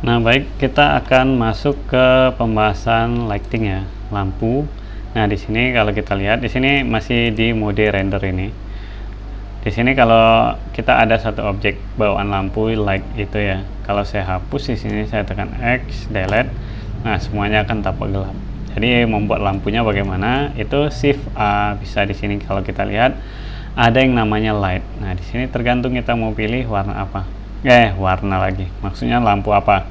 Nah, baik, kita akan masuk ke pembahasan lighting ya, lampu. Nah, di sini kalau kita lihat, di sini masih di mode render ini. Di sini kalau kita ada satu objek bawaan lampu light itu ya. Kalau saya hapus di sini, saya tekan X, delete. Nah, semuanya akan tampak gelap. Jadi membuat lampunya bagaimana? Itu shift A, bisa di sini kalau kita lihat ada yang namanya light. Nah, di sini tergantung kita mau pilih warna apa. Warna lagi. Maksudnya lampu apa?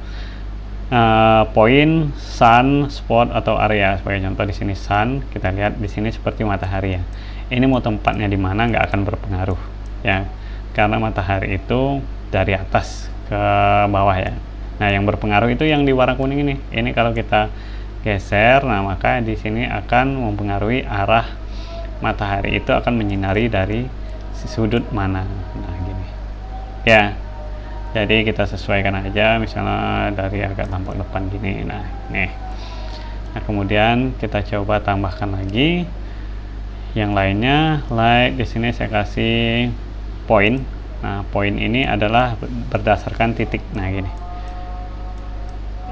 Point, sun, spot atau area. Sebagai contoh di sini sun, kita lihat di sini seperti matahari ya. Ini mau tempatnya di mana nggak akan berpengaruh ya. Karena matahari itu dari atas ke bawah ya. Nah, yang berpengaruh itu yang di warna kuning ini. Ini kalau kita geser, nah maka di sini akan mempengaruhi arah matahari itu akan menyinari dari sudut mana. Nah, gini. Ya. Jadi kita sesuaikan aja, misalnya dari agak tampak depan gini. Nah, nih. Nah, kemudian kita coba tambahkan lagi yang lainnya. Like di sini saya kasih point. Nah, point ini adalah berdasarkan titik. Nah, gini.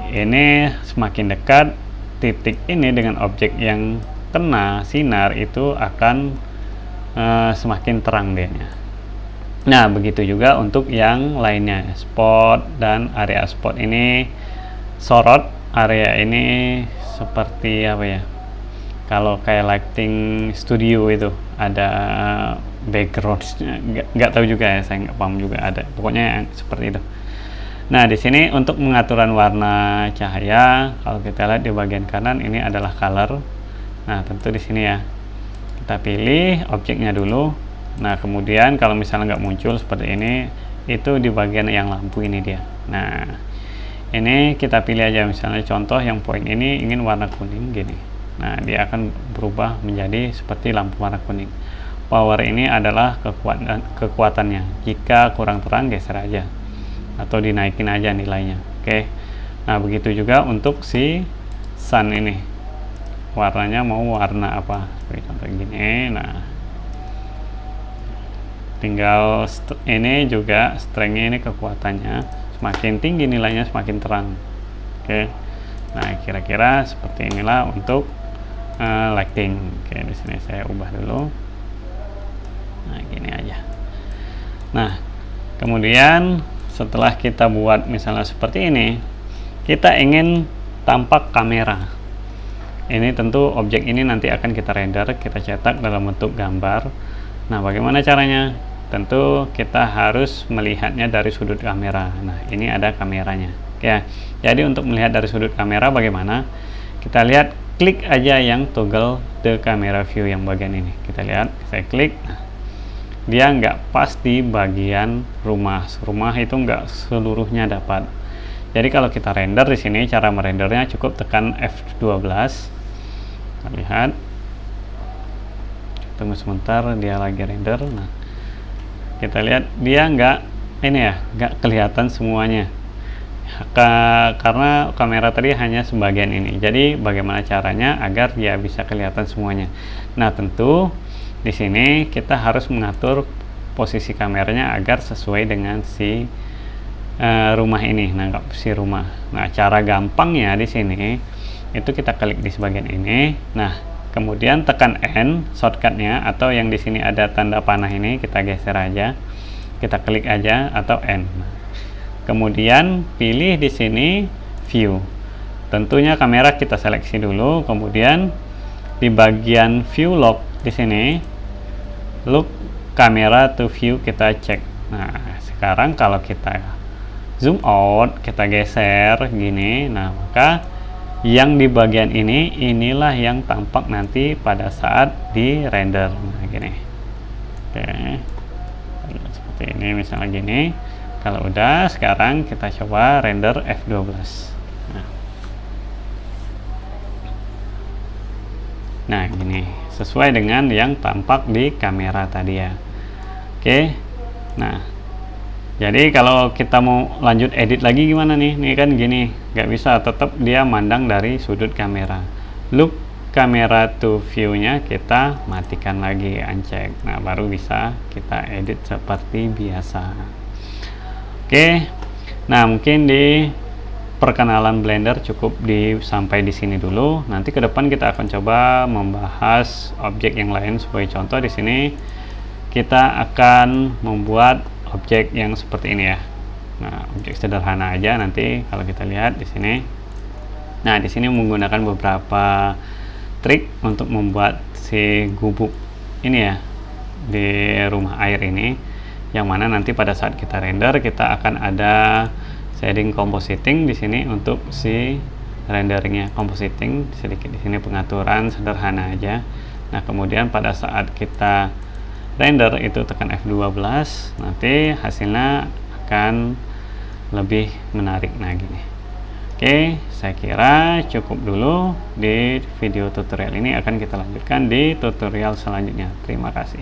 Ini semakin dekat titik ini dengan objek yang kena sinar itu akan semakin terang dianya. Nah, begitu juga untuk yang lainnya, spot dan area. Spot ini sorot, area ini seperti apa ya? Kalau kayak lighting studio itu ada backgroundnya, nggak tahu juga ya, saya nggak paham juga ada. Pokoknya seperti itu. Nah, di sini untuk pengaturan warna cahaya, kalau kita lihat di bagian kanan ini adalah color. Nah, tentu di sini ya. Kita pilih objeknya dulu. Nah, kemudian kalau misalnya nggak muncul seperti ini, itu di bagian yang lampu ini dia. Nah, ini kita pilih aja, misalnya contoh yang poin ini ingin warna kuning gini. Nah, dia akan berubah menjadi seperti lampu warna kuning. Power ini adalah kekuatannya. Jika kurang terang, geser aja atau dinaikin aja nilainya. Oke. Nah, begitu juga untuk si sun ini. Warnanya mau warna apa? Seperti contoh gini. Nah, tinggal ini juga strength-nya, ini kekuatannya semakin tinggi nilainya semakin terang. Oke. Nah, kira-kira seperti inilah untuk lighting. Oke, di sini saya ubah dulu. Nah, gini aja. Nah, kemudian setelah kita buat misalnya seperti ini, kita ingin tampak kamera. Ini tentu objek ini nanti akan kita render, kita cetak dalam bentuk gambar. Nah, bagaimana caranya? Tentu kita harus melihatnya dari sudut kamera. Nah, ini ada kameranya. Ya, jadi untuk melihat dari sudut kamera bagaimana? Kita lihat, klik aja yang toggle the camera view yang bagian ini. Kita lihat, saya klik. Nah, dia nggak pas di bagian rumah. Rumah itu nggak seluruhnya dapat. Jadi kalau kita render di sini, cara merendernya cukup tekan F12. Kita lihat. Tunggu sebentar, dia lagi render. Nah, kita lihat dia nggak kelihatan semuanya karena kamera tadi hanya sebagian ini. Jadi bagaimana caranya agar dia bisa kelihatan semuanya? Nah, tentu di sini kita harus mengatur posisi kameranya agar sesuai dengan si rumah ini. Nah, si rumah. Nah, cara gampangnya di sini itu kita klik di sebagian ini. Nah, kemudian tekan N shortcutnya, atau yang di sini ada tanda panah ini kita geser aja, kita klik aja, atau N. Kemudian pilih di sini view. Tentunya kamera kita seleksi dulu, kemudian di bagian view lock di sini look kamera to view kita cek. Nah, sekarang kalau kita zoom out, kita geser gini, nah maka yang di bagian ini inilah yang tampak nanti pada saat di render. Nah, gini. Oke. Seperti ini misalnya gini. Kalau udah, sekarang kita coba render F12. Nah, gini. Sesuai dengan yang tampak di kamera tadi ya. Oke. Nah, jadi kalau kita mau lanjut edit lagi gimana nih? Ini kan gini, nggak bisa, tetap dia mandang dari sudut kamera. Look kamera to view-nya kita matikan lagi, uncheck. Nah, baru bisa kita edit seperti biasa. Oke. Nah, mungkin di perkenalan Blender cukup sampai di sini dulu. Nanti ke depan kita akan coba membahas objek yang lain. Sebagai contoh di sini kita akan membuat objek yang seperti ini ya. Nah, objek sederhana aja nanti kalau kita lihat di sini. Nah, di sini menggunakan beberapa trik untuk membuat si gubuk ini ya di rumah air ini, yang mana nanti pada saat kita render kita akan ada shading compositing di sini untuk si renderingnya. Compositing sedikit di sini pengaturan sederhana aja. Nah, kemudian pada saat kita render itu tekan F12, nanti hasilnya akan lebih menarik. Nah, gini. Oke, saya kira cukup dulu di video tutorial ini. Akan kita lanjutkan di tutorial selanjutnya. Terima kasih.